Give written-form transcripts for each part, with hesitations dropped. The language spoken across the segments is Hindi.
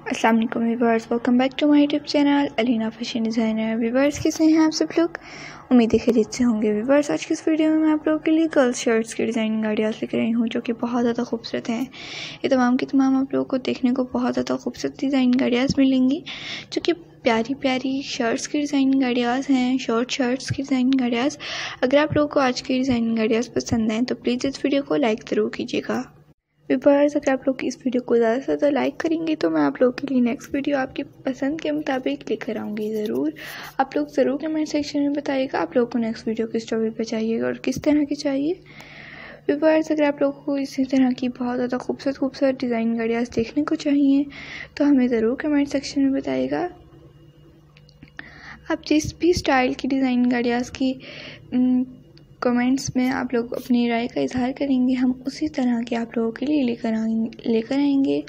अस्सलाम वालेकुम viewers, welcome back to my YouTube channel Alina fashion designer. Viewers कैसे हैं आप सब लोग? उम्मीद है खैरियत से होंगे। व्यूअर्स आज की इस वीडियो में मैं आप लोगों के लिए गर्ल्स शर्ट्स की डिज़ाइनिंग आइडियाज़ लेकर आई हूँ जो कि बहुत ज़्यादा खूबसूरत हैं। ये तमाम की तमाम आप लोगों को देखने को बहुत ज़्यादा खूबसूरत डिज़ाइनिंग आइडियाज़ मिलेंगी जो कि प्यारी प्यारी शर्ट्स की डिज़ाइनिंग आइडियाज़ हैं, शॉर्ट शर्ट्स की डिज़ाइनिंग आइडियाज़। अगर आप लोगों को आज की डिज़ाइनिंग आइडियाज़ पसंद आएँ तो प्लीज़ इस वीडियो को लाइक ज़रूर कीजिएगा। व्यूअर्स अगर आप लोग इस वीडियो को ज़्यादा से ज़्यादा लाइक करेंगे तो मैं आप लोगों के लिए नेक्स्ट वीडियो आपकी पसंद के मुताबिक लेकर आऊँगी ज़रूर। आप लोग ज़रूर कमेंट सेक्शन में बताइएगा आप लोगों को नेक्स्ट वीडियो किस टॉपिक पे चाहिए और किस तरह की चाहिए। व्यूअर्स अगर आप लोगों को इसी तरह की बहुत ज़्यादा खूबसूरत डिज़ाइन आइडियाज़ देखने को चाहिए तो हमें ज़रूर कमेंट सेक्शन में बताइएगा। आप जिस भी स्टाइल की डिज़ाइन आइडियाज़ की कमेंट्स में आप लोग अपनी राय का इजहार करेंगे, हम उसी तरह के आप लोगों के लिए लेकर आएंगे।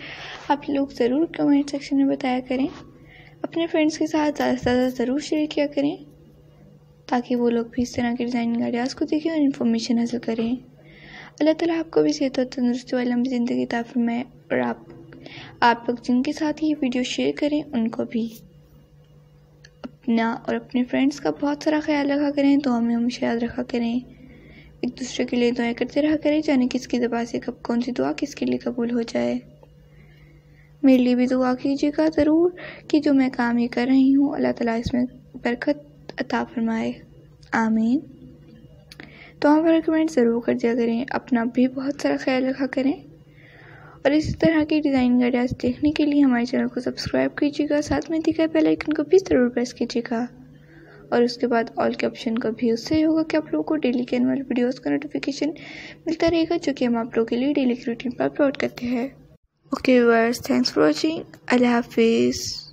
आप लोग ज़रूर कमेंट सेक्शन में बताया करें। अपने फ्रेंड्स के साथ ज़्यादा से ज़्यादा ज़रूर शेयर किया करें ताकि वो लोग भी इस तरह के डिज़ाइनिंग आइडियाज़ को देखें और इन्फॉर्मेशन हासिल करें। अल्लाह ताला आपको भी सेहत और तंदुरुस्ती वाली लंबी ज़िंदगी अता फरमाए और आप लोग जिनके साथ ये वीडियो शेयर करें उनको भी अपना और अपने फ्रेंड्स का बहुत सारा ख्याल रखा करें। तो हमें हमेशा याद रखा करें, एक दूसरे के लिए दुआएं करते रहा करें, जाने किसकी दबा से कब कौन सी दुआ किसके लिए कबूल हो जाए। मेरे लिए भी दुआ कीजिएगा ज़रूर कि जो मैं काम ये कर रही हूँ अल्लाह ताला इसमें बरकत अता फरमाए, आमीन। तो आप कमेंट ज़रूर कर दिया करें, अपना भी बहुत सारा ख्याल रखा करें और इसी तरह की डिज़ाइनिंग आइडियाज़ देखने के लिए हमारे चैनल को सब्सक्राइब कीजिएगा, साथ में दिखाए बेल आइकन को भी ज़रूर प्रेस कीजिएगा और उसके बाद ऑल के ऑप्शन का भी। उससे होगा कि आप लोगों को डेली के एनुअल वीडियोस का नोटिफिकेशन मिलता रहेगा जो कि हम आप लोगों के लिए डेली की रूटीन पर अपलोड करते हैं। Okay viewers, thanks for watching. अल्लाह हाफिज़।